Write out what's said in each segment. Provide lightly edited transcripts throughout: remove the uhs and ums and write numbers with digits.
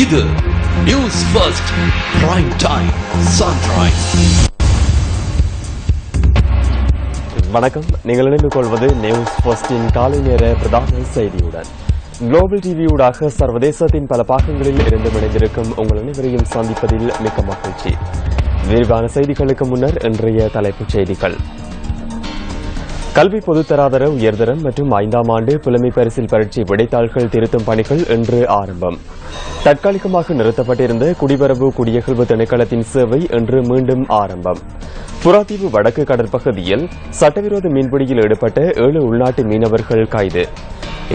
இது news first prime time sunrise. வணக்கம். நீங்கள் இணைந்து கொள்வது நியூஸ் ஃபர்ஸ்டின் காலை நேர பிரதான செய்தியுடன். குளோபல் டிவியூடாக சர்வதேசத்தின் பல பாகங்களில் இருந்து இணைந்திருக்கும் உங்கள் அனைவரையும் சந்திப்பதில் மிக்க மகிழ்ச்சி. விரிவான செய்திகளுக்கு முன்னர் இன்றைய தலைப்புச் செய்திகள். கல்வி பொதுத்தராதர உயர்தரம் மற்றும் 5ஆம் ஆண்டு புலமை பரிசில் பரீட்சை விடைத்தாள்கள் திருத்தும் பணிகள் இன்று ஆரம்பம். தற்காலிகமாக நிறுத்தப்பட்டிருந்த குடிவரவு குடியகழ்வு திணைக்களத்தின் சேவை இன்று மீண்டும் ஆரம்பம். புறாத்தீவு வடக்கு கடற்பகுதியில் சட்டவிரோத மீன்பிடியில் ஈடுபட்ட 7 உள்நாட்டு மீனவர்கள் கைது.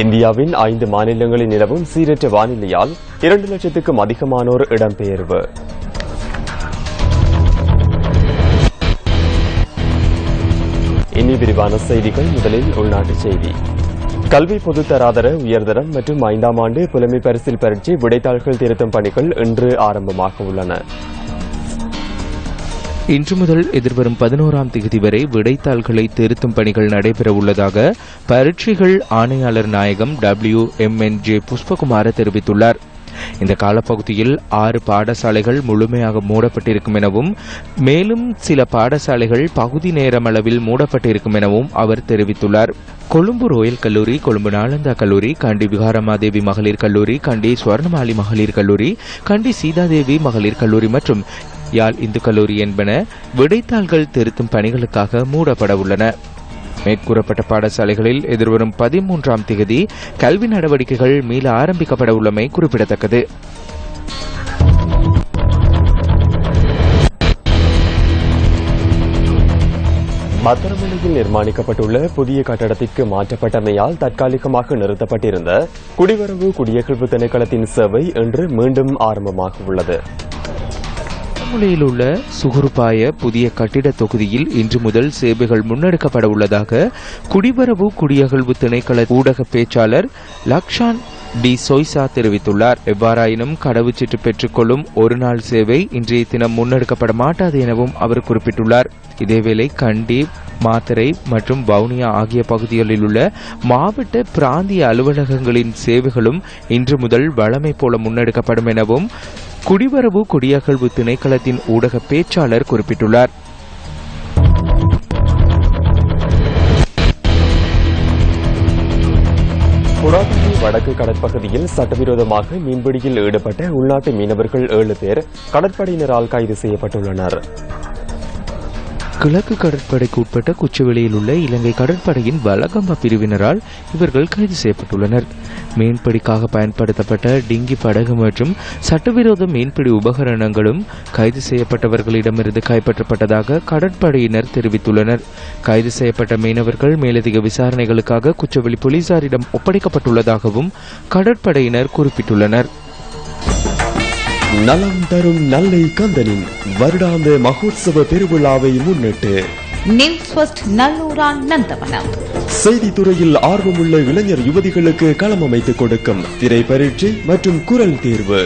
இந்தியாவின் 5 மாநிலங்களில் நிலவும் சீரற்ற வானிலையால் 2 லட்சத்துக்கும் அதிகமானோர் இடம்பெயர்வு. இனி விரிவான செய்திகள். முதலில் உள்நாட்டுச் செய்தி. கல்வி பொதுத்தராதர உயர்தரம் மற்றும் 5ஆம் ஆண்டு புலமை பரிசில் பரீட்சை விடைத்தாள்கள் திருத்தும் பணிகள் இன்று ஆரம்பமாக உள்ளன. இன்று முதல் எதிர்வரும் 11ஆம் தேதி வரை விடைத்தாள்களை திருத்தும் பணிகள் நடைபெற உள்ளதாக பரீட்சைகள் ஆணையாளர் நாயகம் WMNJ புஷ்பகுமார தெரிவித்துள்ளார். இந்த காலப்பகுதியில் 6 பாடசாலைகள் முழுமையாக மூடப்பட்டிருக்கும் எனவும் மேலும் சில பாடசாலைகள் பகுதி நேரமளவில் மூடப்பட்டிருக்கும் எனவும் அவர் தெரிவித்துள்ளார். கொழும்பு ரோயல் கல்லூரி, கொழும்பு நாளந்தா கல்லூரி, கண்டி விகாரமாதேவி மகளிர் கல்லூரி, கண்டி சுவர்ணமாலி மகளிர் கல்லூரி, கண்டி சீதாதேவி மகளிர் கல்லூரி மற்றும் யாழ் இந்து கல்லூரி என்பன விடைத்தாள்கள் திருத்தும் பணிகளுக்காக மூடப்பட உள்ளன. மேற்கூறப்பட்ட பாடசாலைகளில் எதிர்வரும் 13ஆம் தேதி கல்வி நடவடிக்கைகள் மீள ஆரம்பிக்கப்பட உள்ளமை குறிப்பிடத்தக்கது. மத்தரமலையில் நிர்மாணிக்கப்பட்டுள்ள புதிய கட்டடத்திற்கு மாற்றப்பட்டமையால் தற்காலிகமாக நிறுத்தப்பட்டிருந்த குடிவரவு குடியகழ்வு திணைக்களத்தின் சேவை இன்று மீண்டும் ஆரம்பமாக உள்ளது. மத்தரமலையில் உள்ள சுகுருபாய புதிய கட்டிட தொகுதியில் இன்று முதல் சேவைகள் முன்னெடுக்கப்பட உள்ளதாக குடிவரவு குடியகழ்வு திணைக்கள ஊடக பேச்சாளர் லக்ஷான் டி சொய்சா தெரிவித்துள்ளார். எவ்வாறாயினும் கடவுச்சீட்டு பெற்றுக்கொள்ளும் ஒரு நாள் சேவை இன்றைய தினம் முன்னெடுக்கப்பட மாட்டாது எனவும் அவர் குறிப்பிட்டுள்ளார். இதேவேளை கண்டி, மாத்தரை மற்றும் வவுனியா ஆகிய பகுதிகளில் உள்ள மாவட்ட பிராந்திய அலுவலகங்களின் சேவைகளும் இன்று முதல் வழமை போல முன்னெடுக்கப்படும் எனவும் குடிவரவு குடியகழ்வு திணைக்களத்தின் ஊடக பேச்சாளர் குறிப்பிட்டுள்ளார். புறாத்தீவு வடக்கு கடற்பகுதியில் சட்டவிரோதமாக மீன்பிடியில் ஈடுபட்ட உள்நாட்டு மீனவர்கள் 7 பேர் கடற்படையினரால் கைது செய்யப்பட்டுள்ளனர். கிழக்கு கடற்படைக்கு உட்பட்ட குச்சவெளியில் உள்ள இலங்கை கடற்படையின் வலகம்பா பிரிவினரால் இவர்கள் கைது செய்யப்பட்டுள்ளனர். மீன்பிடிக்காக பயன்படுத்தப்பட்ட டிங்கி படகு மற்றும் சட்டவிரோத மீன்பிடி உபகரணங்களும் கைது செய்யப்பட்டவர்களிடமிருந்து கைப்பற்றப்பட்டதாக கடற்படையினர் தெரிவித்துள்ளனர். கைது செய்யப்பட்ட மீனவர்கள் மேலதிக விசாரணைகளுக்காக குச்சவெளி போலீசாரிடம் ஒப்படைக்கப்பட்டுள்ளதாகவும் கடற்படையினர் குறிப்பிட்டுள்ளனர். நலம் தரும் நல்லை கந்தனின் வருடாந்த மகோத்சவ பெருவிழாவை முன்னிட்டு நியூஸ் ஃபர்ஸ்ட் நல்லூரான் நந்தவனம் செய்தித்துறையில் ஆர்வமுள்ள இளைஞர் யுவதிகளுக்கு களம் அமைத்துக் கொடுக்கும் திரை பரீட்சை மற்றும் குரல் தேர்வு.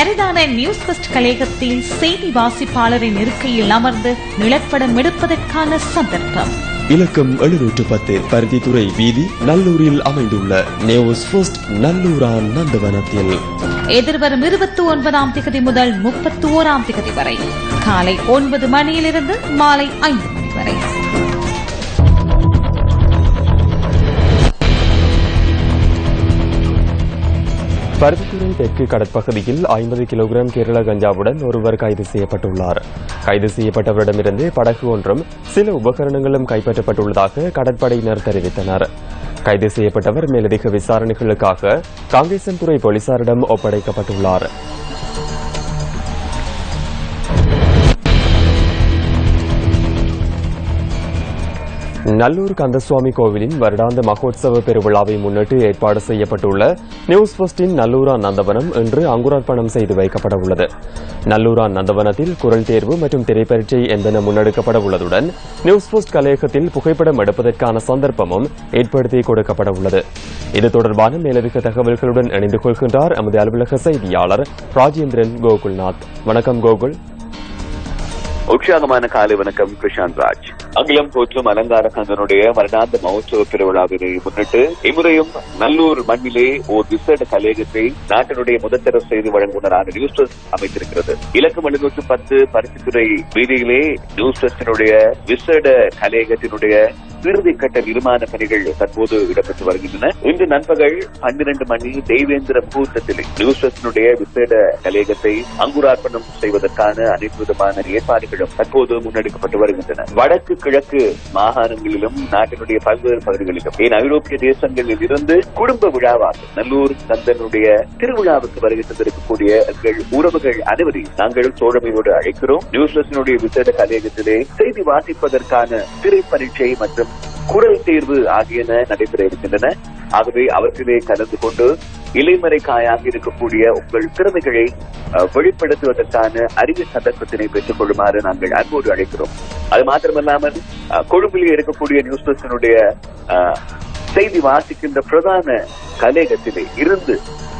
அரிதான நியூஸ் ஃபர்ஸ்ட் கலையகத்தில் செய்தி வாசிப்பாளரின் இருக்கையில் அமர்ந்து நிலப்படம் எடுப்பதற்கான சந்தர்ப்பம். இலக்கம் 710 பருத்தித்துறை வீதி, நல்லூரில் அமைந்துள்ள நியூஸ் ஃபர்ஸ்ட் நல்லூரான் நந்தவனத்தில் எதிர்வரும் 29ஆம் தேதி முதல் 31ஆம் தேதி வரை காலை 9 மணியிலிருந்து மாலை 5 மணி வரை. பருத்தித்துறை தெற்கு கடற்பகுதியில் 50 கிலோகிராம் கேரள கஞ்சாவுடன் ஒருவர் கைது செய்யப்பட்டுள்ளார். கைது செய்யப்பட்டவரிடமிருந்து படகு ஒன்றும் சில உபகரணங்களும் கைப்பற்றப்பட்டுள்ளதாக கடற்படையினர் தெரிவித்தனர். கைது செய்யப்பட்டவர் மேலதிக விசாரணைகளுக்காக காங்கேசன்துறை போலீசாரிடம் ஒப்படைக்கப்பட்டுள்ளார். நல்லூர் கந்தசுவாமி கோவிலின் வருடாந்த மகோத்சவ பெருவிழாவை முன்னிட்டு ஏற்பாடு செய்யப்பட்டுள்ள நியூஸ் ஃபர்ஸ்டின் நல்லூரான் நந்தவனம் இன்று அங்குரார்ப்பணம் செய்து வைக்கப்பட உள்ளது. நல்லூரான் நந்தவனத்தில் குரல் தேர்வு மற்றும் திரைப்பரீட்சை என்பன முன்னெடுக்கப்பட உள்ளதுடன் நியூஸ் ஃபர்ஸ்ட் கலையகத்தில் புகைப்படம் எடுப்பதற்கான சந்தர்ப்பமும் ஏற்படுத்தி கொடுக்கப்பட உள்ளது. இது தொடர்பான மேலதிக தகவல்களுடன் இணைந்து கொள்கின்றார் எமது அலுவலக செய்தியாளர் ராஜேந்திரன் கோகுல்நாத். வணக்கம் கோகுல். உற்சாகமான காலை வணக்கம் கிருஷாந்த் ராஜ். அகிலம் போற்றும் அலங்கார கந்தனுடைய மரணாந்த மகோத்சவ பெருவிழாவினை முன்னிட்டு இம்முறையும் நல்லூர் மண்ணிலே ஓர் விசேட கலையகத்தை நாட்டினுடைய முதற்தர செய்து வழங்குனரான நியூஸ் ட்ரஸ்ட் அமைத்திருக்கிறது. இலக்கம் 710 பரிசுத்துறை வீதியிலே நியூஸ் ட்ரஸ்டினுடைய விசேட கலையகத்தினுடைய இறுதிக்கட்ட நிர்மாண பணிகள் தற்போது இடம்பெற்று வருகின்றன. இன்று நண்பகல் 12 மணி தெய்வேந்திர முகூர்த்தத்திலே நியூஸ் ட்ரஸ்டினுடைய விசேட கலையகத்தை அங்குரார்ப்பணம் செய்வதற்கான அனைத்து விதமான ஏற்பாடுகளும் தற்போது முன்னெடுக்கப்பட்டு வருகின்றன. வடக்கு கிழக்கு மாகாணங்களிலும் நாட்டினுடைய பல்வேறு பகுதிகளிலும் ஐரோப்பிய தேசங்களில் இருந்து குடும்ப விழாவாக நல்லூர் கந்தனுடைய திருவிழாவுக்கு வருகை தந்திருக்கக்கூடிய எங்கள் உறவுகள் அனைவரையும் நாங்கள் தோழமையோடு அழைக்கிறோம். நியூஸ் ட்ரஸ்டினுடைய விசேட கலையகத்திலே செய்தி வாசிப்பதற்கான திரைப்பரீட்சை மற்றும் குரல் தேர்வு ஆகியன நடைபெற இருக்கின்றன. ஆகவே அவற்றிலே கலந்து கொண்டு இலைமறைக்காயாக இருக்கக்கூடிய உங்கள் திறமைகளை வெளிப்படுத்துவதற்கான அரிய சந்தர்ப்பத்தினை பெற்றுக் கொள்ளுமாறு நாங்கள் அன்போடு அழைக்கிறோம். அது மாத்திரமல்லாமல் கொழும்பிலே இருக்கக்கூடிய நியூஸ் ட்ரஸ்டினுடைய செய்தி வாசிக்கின்ற பிரதான கலையகத்திலே இருந்து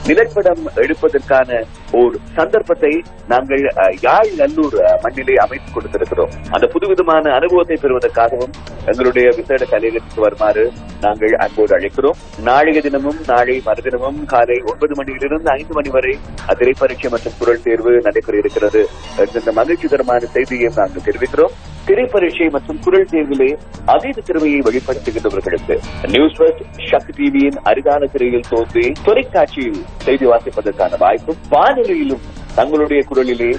நிலப்படம் எடுப்பதற்கான ஒரு சந்தர்ப்பத்தை நாங்கள் யாழ் நல்லூர் மண்ணிலே அமைத்துக் கொடுத்திருக்கிறோம். அந்த புதுவிதமான அனுபவத்தை பெறுவதற்காகவும் எங்களுடைய விசேட கலையகத்துக்கு வருமாறு நாங்கள் அன்போடு அழைக்கிறோம். நாளைய தினமும் நாளை மறுதினமும் காலை 9 மணியிலிருந்து 5 மணி வரை திரைப்பரீட்சை மற்றும் குரல் தேர்வு நடைபெற இருக்கிறது என்கின்ற மகிழ்ச்சிகரமான செய்தியை நாங்கள் தெரிவிக்கிறோம். திரைப்பரீட்சை மற்றும் குரல் தேர்விலே அதீத திறமையை வெளிப்படுத்துகின்றவர்களுக்கு நியூஸ் ஃபர்ஸ்ட் சக்தி டிவியின் அரிதான திரையில் தோன்றி தொலைக்காட்சியில் செய்தி வாசிப்பதற்கான வாய்ப்பும் வானொலியிலும் தங்களுடைய குரலிலே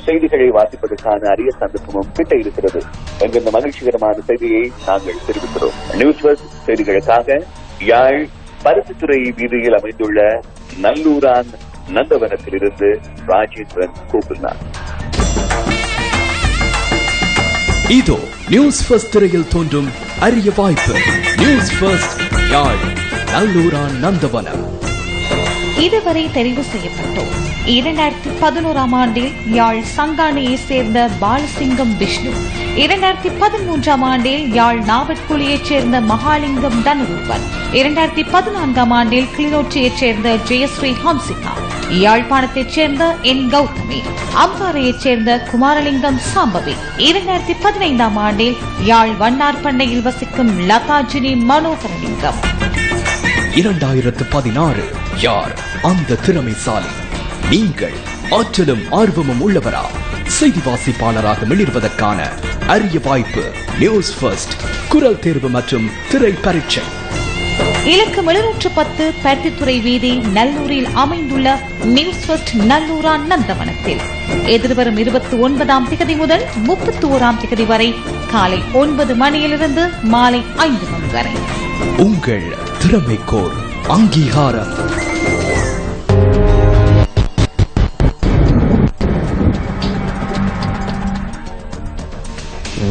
செய்திகளை வாசிப்பதற்கான அரிய சந்தர்ப்பமும் கிட்ட இருக்கிறது என்கின்ற மகிழ்ச்சிகரமான செய்தியை நாங்கள் தெரிவிக்கிறோம். நியூஸ் ஃபர்ஸ்ட் செய்திகளுக்காக யாழ் பரிசுத்துறை வீதியில் அமைந்துள்ள நல்லூரான் நந்தவனத்திலிருந்து ராஜேந்திரன் கூப்பினார். இதோ நியூஸ் ஃபர்ஸ்ட் திரையில் தோன்றும் அரிய வாய்ப்பு. நியூஸ் ஃபர்ஸ்ட் யாழ் நல்லூரான் நந்தவனம். இதுவரை தெரிவு செய்யப்பட்டோர் 2011 ஆண்டில் யாழ் சங்கானையை சேர்ந்த பாலசிங்கம் விஷ்ணு, 2013 ஆண்டில் யாழ் நாவட்குழியைச் சேர்ந்த மகாலிங்கம் தனுரூபன், 2014 ஆண்டில் கிளிநொச்சியைச் சேர்ந்த ஜெயஸ்ரீ ஹம்சிகா, யாழ்ப்பாணத்தைச் சேர்ந்த என் கௌதமி, அம்பாறையைச் சேர்ந்த குமாரலிங்கம் சாம்பவி, 2015 ஆண்டில் யாழ் வண்ணார் பண்ணையில் வசிக்கும் லதாஜினி மனோகரலிங்கம். 2016 யார் அந்த திறமைசாலி? நீங்கள் ஆற்றலும் ஆர்வமும் உள்ளவரா? செய்தி வாசிப்பாளராக மிளிர்வதற்கான அரிய வாய்ப்பு. நியூஸ் ஃபர்ஸ்ட் குரல் தேர்வு மற்றும் திரை பரீட்சை. இலக்கம் 710 பருத்தித்துறை வீதி நல்லூரில் அமைந்துள்ள நியூஸ் ஃபர்ஸ்ட் நல்லூரான் நந்தவனத்தில் எதிர்வரும் 29ஆம் திகதி முதல் 31ஆம் திகதி வரை காலை 9 மணியிலிருந்து மாலை 5 மணி வரை உங்கள் திறமைக்கோர் அங்கீகாரம்.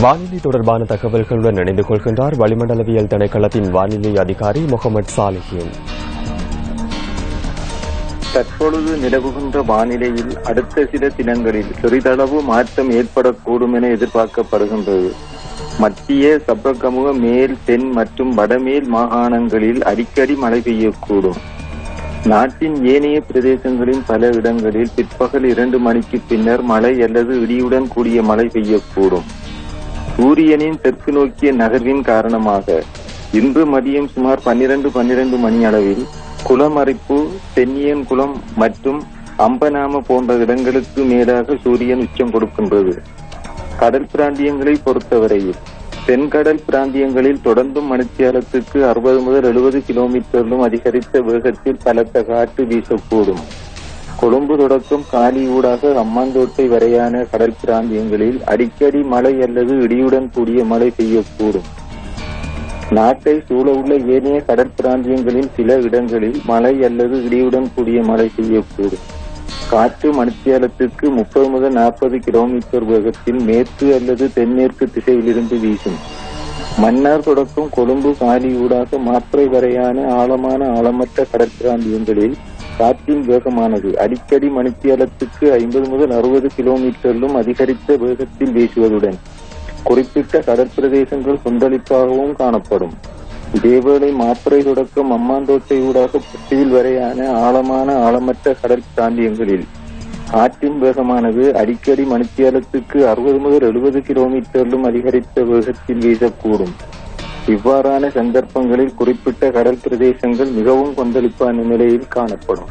வானிலை தொடர்பான தகவல்களுடன் இணைந்து கொள்கின்றார் வளிமண்டலவியல் திணைக்களத்தின் வானிலை அதிகாரி முகமது சாலிஹின். தற்பொழுது நிலவுகின்ற வானிலையில் அடுத்த சில தினங்களில் சிறிதளவு மாற்றம் ஏற்படக்கூடும் என எதிர்பார்க்கப்படுகின்றது. மத்திய சப்ரகமுக மேல் தென் மற்றும் வடமேல் மாகாணங்களில் அடிக்கடி மழை பெய்யக்கூடும். நாட்டின் ஏனைய பிரதேசங்களின் பல இடங்களில் பிற்பகல் 2 மணிக்கு பின்னர் மழை அல்லது இடியுடன் கூடிய மழை பெய்யக்கூடும். சூரியனின் தெற்கு நோக்கிய நகர்வின் காரணமாக இன்று மதியம் சுமார் 12 மணி அளவில் குளமறிப்பு, தென்னியன் குளம் மற்றும் அம்பநாம போன்ற இடங்களுக்கு மேலாக சூரியன் உச்சம் கொடுக்கின்றது. கடல் பிராந்தியங்களை பொறுத்தவரையில் தென்கடல் பிராந்தியங்களில் தொடர்ந்தும் மணித்தியாலத்துக்கு 60 முதல் 70 கிலோமீட்டரிலும் அதிகரித்த வேகத்தில் பலத்த காற்று வீசக்கூடும். கொழும்பு தொடக்கம் காலி ஊடாக அம்மாந்தோட்டை வரையான கடல் பிராந்தியங்களில் அடிக்கடி மழை அல்லது இடியுடன் கூடிய மழை பெய்யக்கூடும். நாட்டை சூழவுள்ள ஏனைய கடல் பிராந்தியங்களில் சில இடங்களில் மழை அல்லது இடியுடன் கூடிய மழை பெய்யக்கூடும். காற்று மணித்தியாலத்துக்கு 30 முதல் 40 கிலோமீட்டர் வேகத்தில் மேற்கு அல்லது தென்மேற்கு திசையிலிருந்து வீசும். மன்னார் தொடக்கம் கொழும்பு காலி ஊடாக மாத்திரை வரையான ஆழமான ஆழமற்ற கடற்பிராந்தியங்களில் காற்றின் வேகமானது அடிக்கடி மணித்தியாலத்துக்கு 50 முதல் 60 கிலோமீட்டரிலும் அதிகரித்த வேகத்தில் வீசுவதுடன் குறிப்பிட்ட கடற்பிரதேசங்கள் கொந்தளிப்பாகவும் காணப்படும். இதேவேளை மாத்திரை தொடக்கம் அம்மாந்தோட்டை ஊடாக பட்டியில் வரையான ஆழமான ஆழமற்ற கடல் பிராந்தியங்களில் காற்றின் வேகமானது அடிக்கடி மணித்தியாலத்துக்கு 60 முதல் 70 கிலோமீட்டரிலும் அதிகரித்த வேகத்தில் வீசக்கூடும். இவ்வாறான சந்தர்ப்பங்களில் குறிப்பிட்ட கடல் பிரதேசங்கள் மிகவும் கொந்தளிப்பான நிலையில் காணப்படும்.